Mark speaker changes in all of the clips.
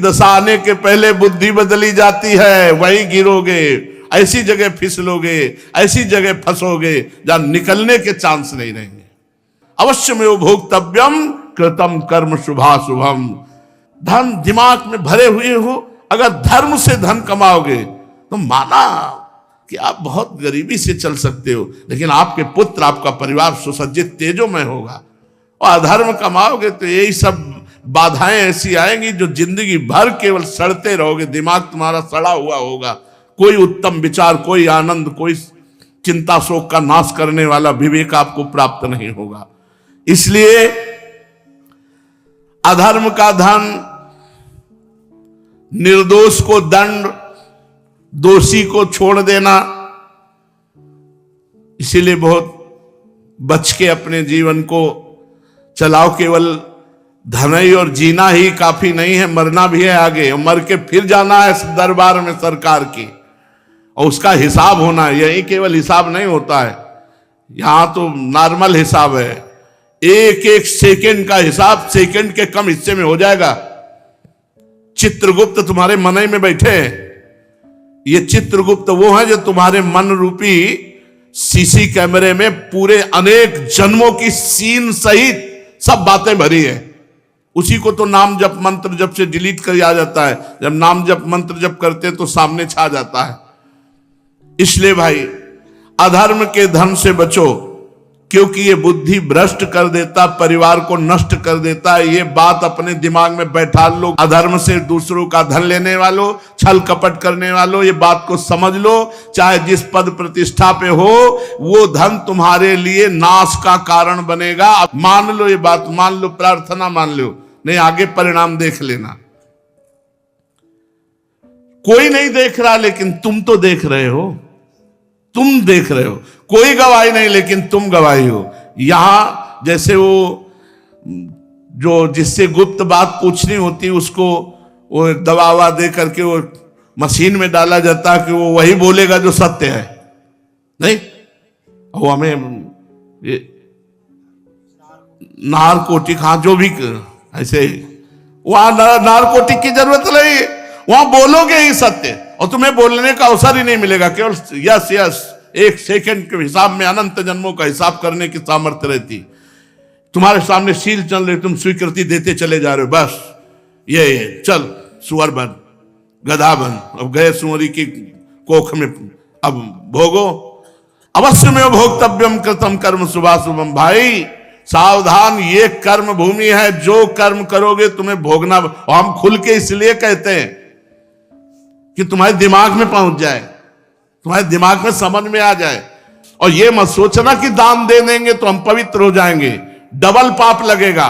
Speaker 1: दशा आने के पहले बुद्धि बदली जाती है, वहीं गिरोगे, ऐसी जगह फिसलोगे, ऐसी जगह फंसोगे जहां निकलने के चांस नहीं रहेंगे। अवश्य में भोक्तव्यम कृतम कर्म शुभाशुभम। धन दिमाग में भरे हुए हो, अगर धर्म से धन कमाओगे तो माना कि आप बहुत गरीबी से चल सकते हो, लेकिन आपके पुत्र, आपका परिवार सुसज्जित तेजोमय होगा। और अधर्म कमाओगे तो यही सब बाधाएं ऐसी आएंगी जो जिंदगी भर केवल सड़ते रहोगे, दिमाग तुम्हारा सड़ा हुआ होगा, कोई उत्तम विचार, कोई आनंद, कोई चिंता शोक का नाश करने वाला विवेक आपको प्राप्त नहीं होगा। इसलिए अधर्म का धन, निर्दोष को दंड, दोषी को छोड़ देना, इसीलिए बहुत बच के अपने जीवन को चलाओ। केवल धनई और जीना ही काफी नहीं है, मरना भी है आगे, और मर के फिर जाना है दरबार में सरकार की, और उसका हिसाब होना है। यही केवल हिसाब नहीं होता है, यहां तो नॉर्मल हिसाब है, एक एक सेकंड का हिसाब सेकंड के कम हिस्से में हो जाएगा। चित्रगुप्त तुम्हारे मन में बैठे हैं, ये चित्रगुप्त वो है जो तुम्हारे मन रूपी सीसी कैमरे में पूरे अनेक जन्मों की सीन सहित सब बातें भरी है। उसी को तो नाम जप मंत्र जप से डिलीट कर आ जाता है, जब नाम जप मंत्र जप करते तो सामने छा जाता है। इसलिए भाई अधर्म के धन से बचो, क्योंकि ये बुद्धि भ्रष्ट कर देता, परिवार को नष्ट कर देता है। ये बात अपने दिमाग में बैठा लो। अधर्म से दूसरों का धन लेने वालों, छल कपट करने वालों, ये बात को समझ लो। चाहे जिस पद प्रतिष्ठा पे हो, वो धन तुम्हारे लिए नाश का कारण बनेगा। मान लो, ये बात मान लो, प्रार्थना मान लो, नहीं आगे परिणाम देख लेना। कोई नहीं देख रहा, लेकिन तुम तो देख रहे हो, तुम देख रहे हो। कोई गवाही नहीं, लेकिन तुम गवाही हो। यहां जैसे वो जो जिससे गुप्त बात पूछनी होती, उसको वो दबावा दे करके वो मशीन में डाला जाता है कि वो वही बोलेगा जो सत्य है। नहीं, वो हमें ये नारकोटिक, हाँ जो भी ऐसे, वहां नारकोटिक की जरूरत नहीं, वहां बोलोगे ही सत्य, और तुम्हें बोलने का अवसर ही नहीं मिलेगा। केवल यस यस, एक सेकंड के हिसाब में अनंत जन्मों का हिसाब करने की सामर्थ्य रहती। तुम्हारे सामने सील चल रही, तुम स्वीकृति देते चले जा रहे हो, बस ये चल सुअर बन, गधा बन, अब गए सुअरी की कोख में, अब भोगो। अवश्य में भोक्तव्यम कृतम कर्म शुभाशुभम। भाई सावधान, ये कर्म भूमि है, जो कर्म करोगे तुम्हें भोगना। और हम खुल के इसलिए कहते हैं कि तुम्हारे दिमाग में पहुंच जाए, तुम्हारे दिमाग में समझ में आ जाए। और ये मत सोचना कि दान दे देंगे तो हम पवित्र हो जाएंगे, डबल पाप लगेगा।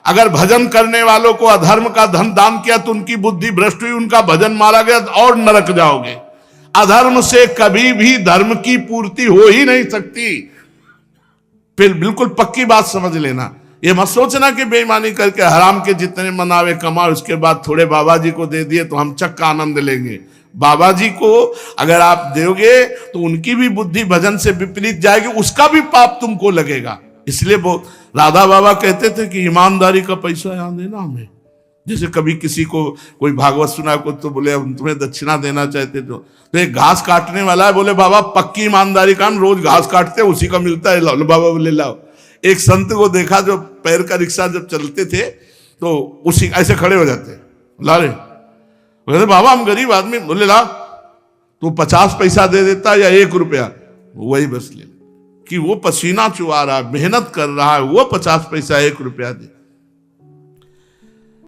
Speaker 1: अगर भजन करने वालों को अधर्म का धन दान किया तो उनकी बुद्धि भ्रष्ट हुई, उनका भजन मारा गया और नरक जाओगे। अधर्म से कभी भी धर्म की पूर्ति हो ही नहीं सकती। फिर बिल्कुल पक्की बात समझ लेना, ये मत सोचना कि बेईमानी करके हराम के जितने मनावे कमाओ, उसके बाद थोड़े बाबा जी को दे दिए तो हम चक्का आनंद लेंगे। बाबा जी को अगर आप दोगे तो उनकी भी बुद्धि भजन से विपरीत जाएगी, उसका भी पाप तुमको लगेगा। इसलिए वो राधा बाबा कहते थे कि ईमानदारी का पैसा यहां देना हमें। जैसे कभी किसी को कोई भागवत सुना को तो बोले हम तुम्हें दक्षिणा देना चाहते, तो एक घास काटने वाला है, बोले बाबा पक्की ईमानदारी का, हम रोज घास काटते उसी का मिलता है, लो बाबा बोले लाओ। एक संत को देखा जो पैर का रिक्शा जब चलते थे तो उसी ऐसे खड़े हो जाते, ला रे, बोले बाबा हम गरीब आदमी, बोले ला, तो 50 पैसा दे देता या 1 रुपया, वही बस ले, कि वो पसीना चुआ रहा है, मेहनत कर रहा है, वो 50 पैसा 1 रुपया दे।